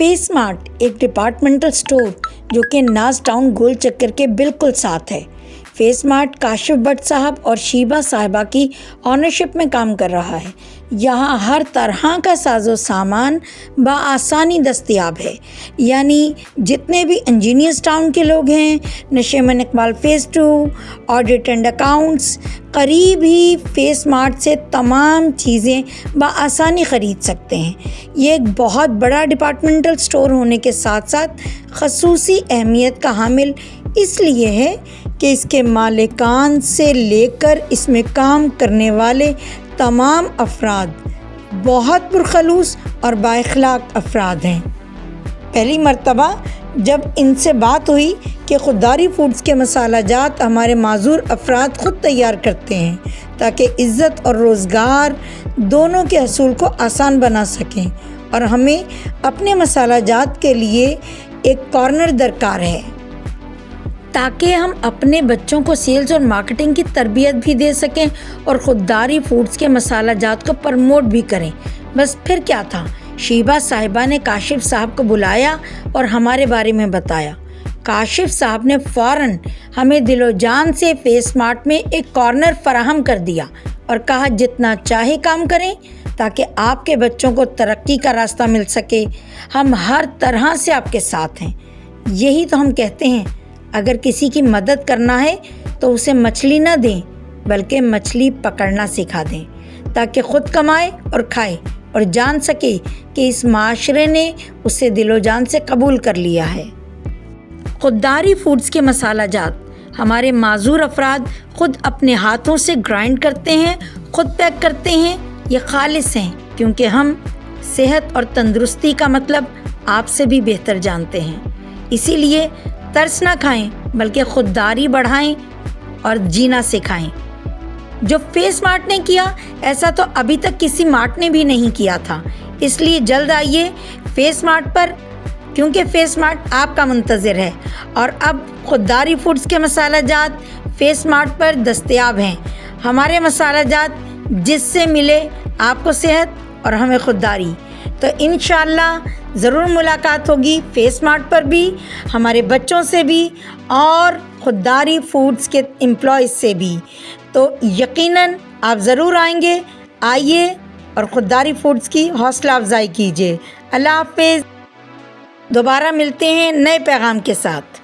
Face mart एक departmental store जो कि नाज टाउन गोल चक्कर के बिल्कुल साथ है। फेस मार्ट काशिफ भट्ट साहब और शीबा साहिबा की ऑनरशिप में काम कर रहा है। यहाँ हर तरह का साजो सामान बआसानी दस्तयाब है। यानी जितने भी इंजीनियर्स टाउन के लोग हैं, Nasheman Iqbal face 2, audit and accounts, करीब ही फेस मार्ट से तमाम चीज़ें बआसानी ख़रीद सकते हैं। ये एक बहुत बड़ा डिपार्टमेंटल स्टोर होने के साथ साथ ख़ुसूसी अहमियत का हामिल इसलिए है कि इसके मालिकान से लेकर इसमें काम करने वाले तमाम अफराद बहुत पुरखलूस और बाइखलाक अफराद हैं। पहली मर्तबा जब इनसे बात हुई कि खुददारी फूड्स के मसाला जात हमारे माजूर अफराद ख़ुद तैयार करते हैं ताकि इज़्ज़त और रोज़गार दोनों के हसूल को आसान बना सकें, और हमें अपने मसाला जात के लिए एक कॉर्नर दरकार है ताकि हम अपने बच्चों को सेल्स और मार्केटिंग की तरबियत भी दे सकें और खुददारी फूड्स के मसाला जात को प्रमोट भी करें। बस फिर क्या था, शीबा साहिबा ने काशिफ साहब को बुलाया और हमारे बारे में बताया। काशिफ साहब ने फ़ौरन हमें दिलो जान से फेस मार्ट में एक कॉर्नर फराहम कर दिया और कहा जितना चाहे काम करें ताकि आपके बच्चों को तरक्की का रास्ता मिल सके। हम हर तरह से आपके साथ हैं। यही तो हम कहते हैं, अगर किसी की मदद करना है तो उसे मछली न दें बल्कि मछली पकड़ना सिखा दें ताकि ख़ुद कमाए और खाए और जान सके कि इस माशरे ने उसे दिलो जान से कबूल कर लिया है। खुददारी फूड्स के मसाला जात हमारे माजूर अफराद ख़ुद अपने हाथों से ग्राइंड करते हैं, ख़ुद पैक करते हैं। ये खालिस हैं क्योंकि हम सेहत और तंदुरुस्ती का मतलब आपसे भी बेहतर जानते हैं। इसीलिए तरस ना खाएं बल्कि खुददारी बढ़ाएं और जीना सिखाएं। जो फेस मार्ट ने किया ऐसा तो अभी तक किसी मार्ट ने भी नहीं किया था। इसलिए जल्द आइए फेस मार्ट पर, क्योंकि फेस मार्ट आपका मुंतज़िर है। और अब खुददारी फूड्स के मसाला जात फेस मार्ट पर दस्तयाब हैं। हमारे मसाला जात जिससे मिले आपको सेहत और हमें खुददारी। तो इंशाअल्लाह ज़रूर मुलाकात होगी फेस मार्ट पर भी, हमारे बच्चों से भी और खुददारी फूड्स के एम्प्लॉयज़ से भी। तो यकीनन आप ज़रूर आएंगे। आइए और खुददारी फूड्स की हौसला अफजाई कीजिए। अल्लाह हाफ़िज़। दोबारा मिलते हैं नए पैगाम के साथ।